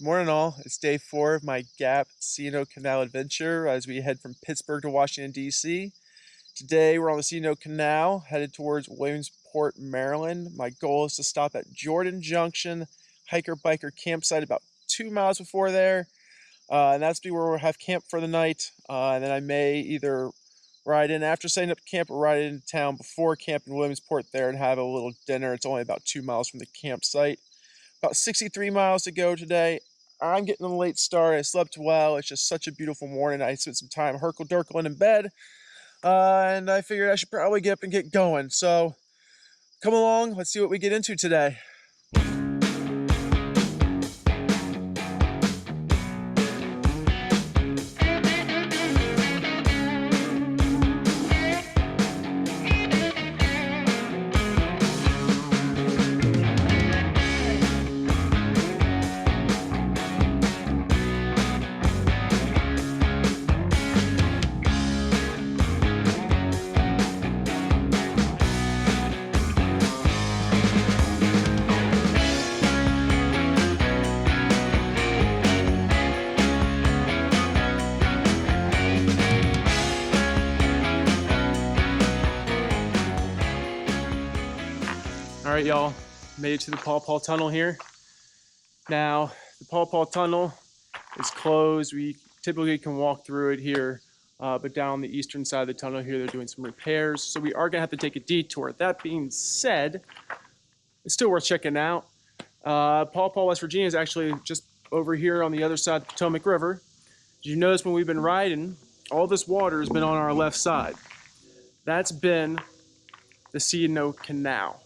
Morning all, it's day 4 of my Gap C&O Canal Adventure as we head from Pittsburgh to Washington, D.C. Today we're on the C&O Canal, headed towards Williamsport, Maryland. My goal is to stop at Jordan Junction hiker-biker campsite about 2 miles before there. And that's where we'll have camp for the night. And then I may either ride in after setting up camp or ride into town before camp in Williamsport there and have a little dinner. It's only about 2 miles from the campsite. About 63 miles to go today. I'm getting a late start. I slept well. It's just such a beautiful morning. I spent some time herkle-durkling in bed. And I figured I should probably get up and get going. So come along. Let's see what we get into today. All right, y'all, made it to the Paw Paw Tunnel here. Now, the Paw Paw Tunnel is closed. We typically can walk through it here, but down the eastern side of the tunnel here, they're doing some repairs. So we are gonna have to take a detour. That being said, it's still worth checking out. Paw Paw, West Virginia is actually just over here on the other side of the Potomac River. Did you notice when we've been riding, all this water has been on our left side. That's been the C&O Canal.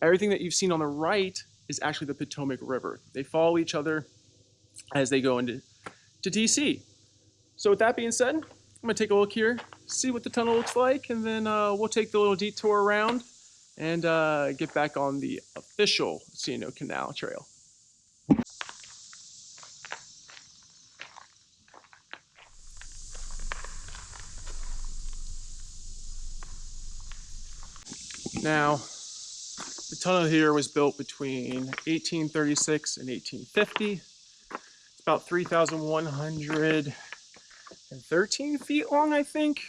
Everything that you've seen on the right is actually the Potomac River. They follow each other as they go into DC. So with that being said, I'm gonna take a look here, see what the tunnel looks like, and then we'll take the little detour around and get back on the official C&O Canal Trail. Now, the tunnel here was built between 1836 and 1850. It's about 3,113 feet long, I think.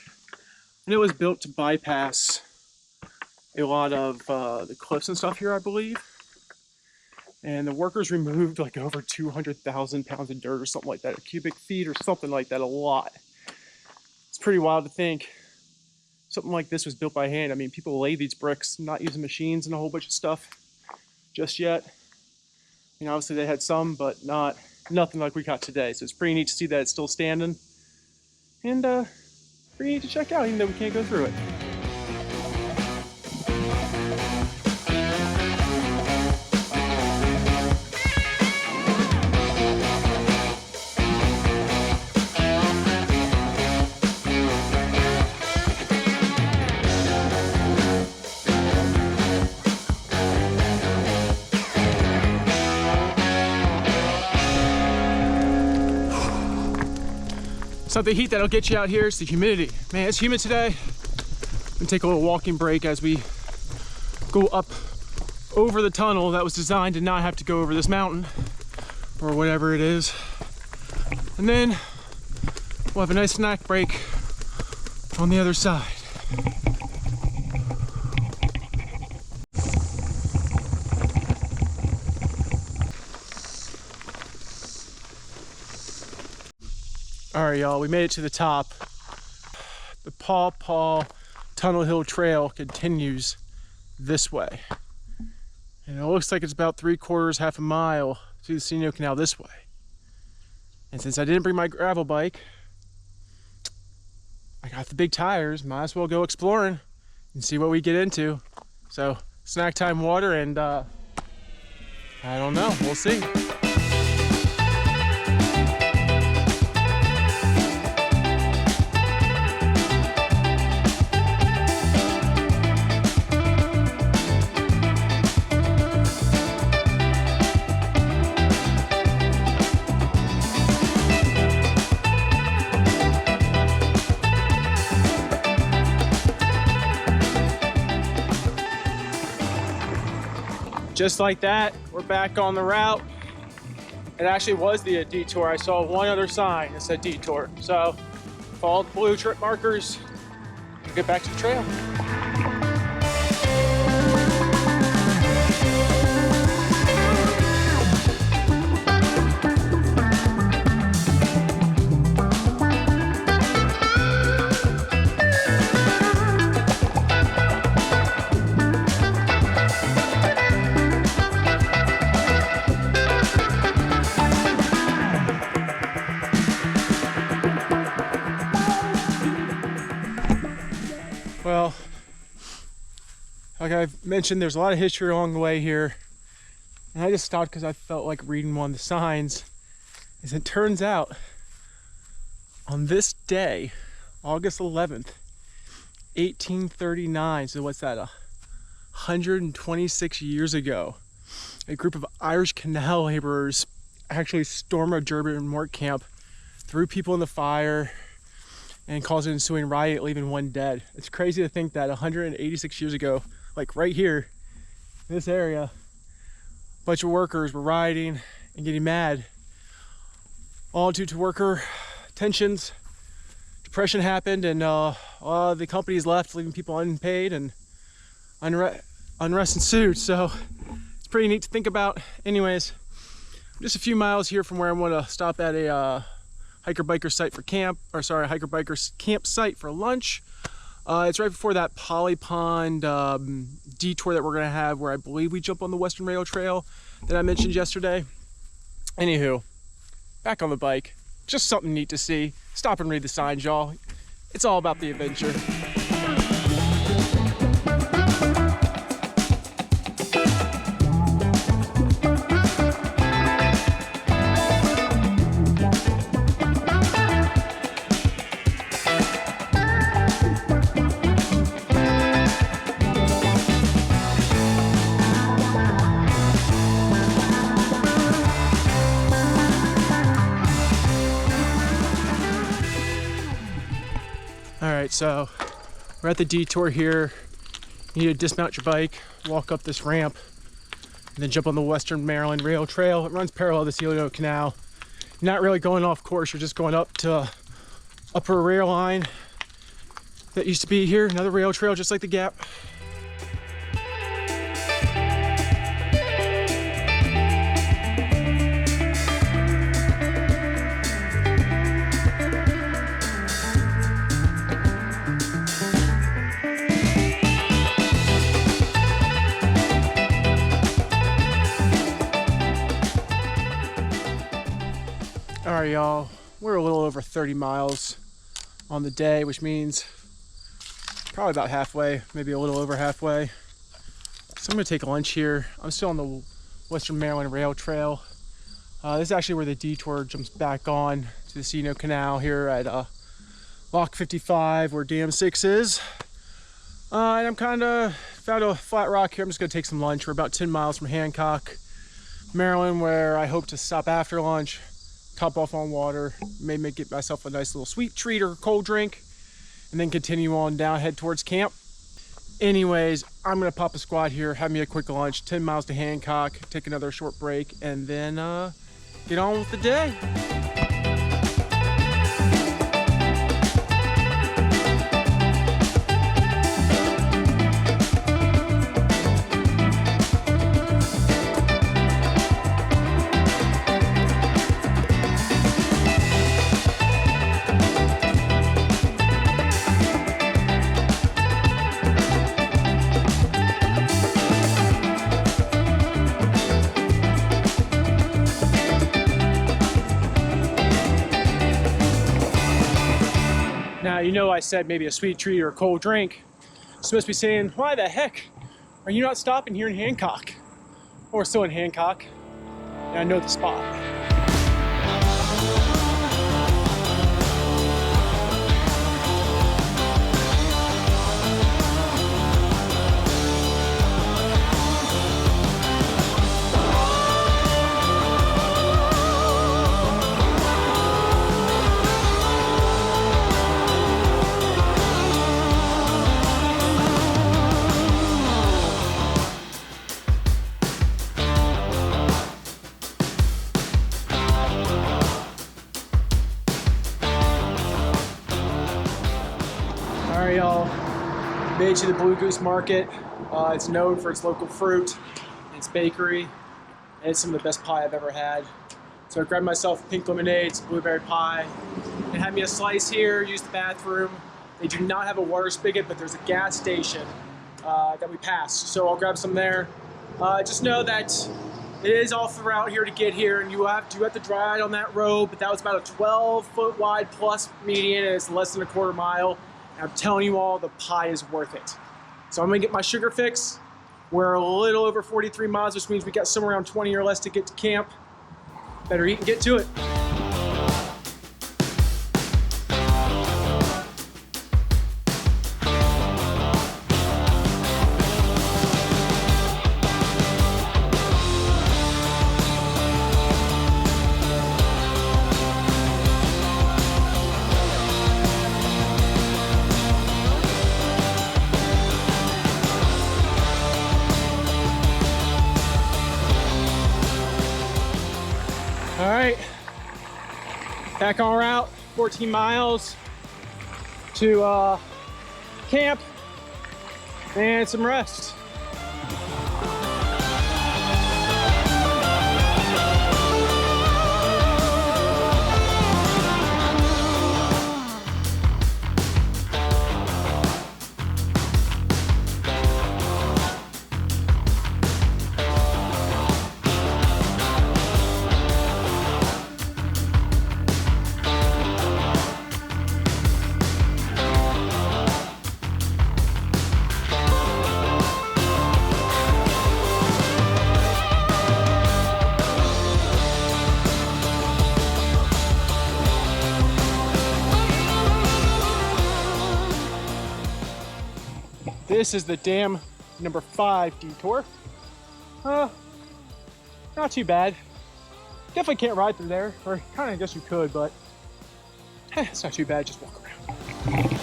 And it was built to bypass a lot of the cliffs and stuff here, I believe. And the workers removed like over 200,000 pounds of dirt or something like that, or cubic feet or something like that, a lot. It's pretty wild to think something like this was built by hand. I mean, people lay these bricks, not using machines and a whole bunch of stuff just yet. You know, obviously they had some, but nothing like we got today. So it's pretty neat to see that it's still standing. And pretty neat to check out, even though we can't go through it. It's not the heat that'll get you out here, it's the humidity. Man, it's humid today. I'm gonna take a little walking break as we go up over the tunnel that was designed to not have to go over this mountain or whatever it is. And then we'll have a nice snack break on the other side. All right, y'all, we made it to the top. The Paw Paw Tunnel Hill Trail continues this way. And it looks like it's about 3/4, half a mile through the C&O Canal this way. And since I didn't bring my gravel bike, I got the big tires, might as well go exploring and see what we get into. So, snack time water and I don't know, we'll see. Just like that, we're back on the route. It actually was the detour. I saw one other sign that said detour. So follow the blue trip markers and get back to the trail. Well, like I've mentioned, there's a lot of history along the way here. And I just stopped because I felt like reading one of the signs. As it turns out, on this day, August 11th, 1839, so what's that, 126 years ago, a group of Irish canal laborers actually stormed a German work camp, threw people in the fire, and caused an ensuing riot, leaving one dead. It's crazy to think that 186 years ago, like right here in this area, a bunch of workers were rioting and getting mad, all due to worker tensions. Depression happened, and the companies left, leaving people unpaid, and unrest ensued. So it's pretty neat to think about. Anyways, I'm just a few miles here from where I want to stop at a hiker-biker site for hiker-biker campsite for lunch. It's right before that Poly Pond detour that we're gonna have, where I believe we jump on the Western Rail Trail that I mentioned yesterday. Anywho, back on the bike. Just something neat to see. Stop and read the signs, y'all. It's all about the adventure. Alright, so we're at the detour here. You need to dismount your bike, walk up this ramp, and then jump on the Western Maryland Rail Trail. It runs parallel to the C&O Canal. You're not really going off course, you're just going up to upper rail line that used to be here. Another rail trail just like the Gap. All right, y'all, we're a little over 30 miles on the day, which means probably about halfway, maybe a little over halfway. So I'm gonna take lunch here. I'm still on the Western Maryland Rail Trail. This is actually where the detour jumps back on to the C&O Canal here at Lock 55, where Dam 6 is. And I'm kind of found a flat rock here. I'm just gonna take some lunch. We're about 10 miles from Hancock, Maryland, where I hope to stop after lunch, top off on water, maybe get myself a nice little sweet treat or cold drink, and then continue on down, head towards camp. Anyways, I'm gonna pop a squat here, have me a quick lunch, 10 miles to Hancock, take another short break, and then get on with the day. Now, you know I said maybe a sweet treat or a cold drink. So you must be saying, why the heck are you not stopping here in Hancock? Or still in Hancock, and I know the spot. All right, y'all, made it to the Blue Goose Market. It's known for its local fruit, its bakery, and it's some of the best pie I've ever had. So I grabbed myself pink lemonade, some blueberry pie, and had me a slice here, used the bathroom. They do not have a water spigot, but there's a gas station that we passed. So I'll grab some there. Just know that it is all throughout here to get here, and you have to drive on that road, but that was about a 12-foot wide plus median, and it's less than a quarter mile. And I'm telling you all, the pie is worth it. So I'm gonna get my sugar fix. We're a little over 43 miles, which means we got somewhere around 20 or less to get to camp. Better eat and get to it. All right, back on route, 14 miles to camp and some rest. This is the dam number 5 detour. Not too bad. Definitely can't ride through there, or kind of I guess you could, but it's not too bad, just walk around.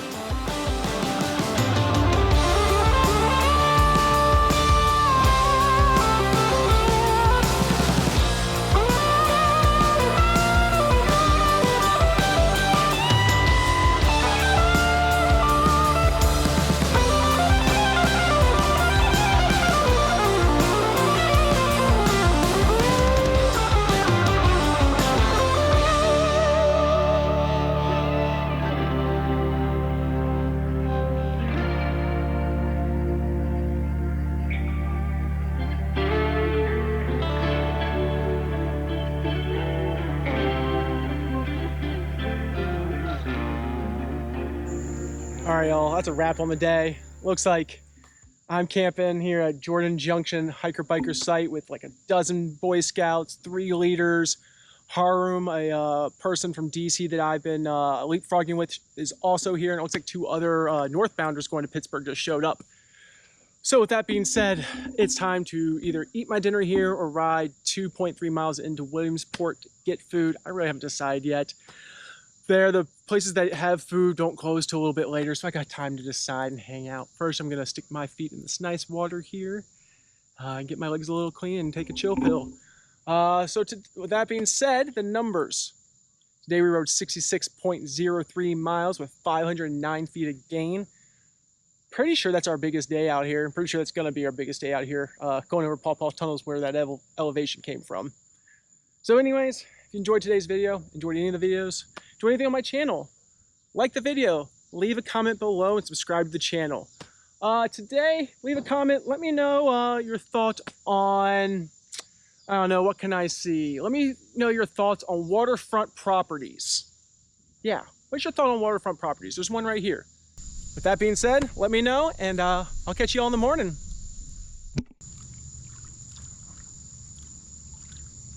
All right, y'all, that's a wrap on the day. Looks like I'm camping here at Jordan Junction hiker-biker site with like a dozen Boy Scouts, 3 leaders. Harum, a person from DC that I've been leapfrogging with, is also here. And it looks like 2 other northbounders going to Pittsburgh just showed up. So with that being said, it's time to either eat my dinner here or ride 2.3 miles into Williamsport to get food. I really haven't decided yet. The places that have food don't close till a little bit later, so I got time to decide and hang out. First, I'm gonna stick my feet in this nice water here and get my legs a little clean and take a chill pill. With that being said, the numbers. Today we rode 66.03 miles with 509 feet of gain. Pretty sure that's our biggest day out here. I'm pretty sure that's gonna be our biggest day out here, going over Paw Paw Tunnels where that elevation came from. So anyways, if you enjoyed today's video, enjoyed any of the videos, enjoyed anything on my channel, like the video, leave a comment below and subscribe to the channel. Today, leave a comment. Let me know your thoughts on, I don't know, what can I see? Let me know your thoughts on waterfront properties. Yeah, what's your thought on waterfront properties? There's one right here. With that being said, let me know, and I'll catch you all in the morning.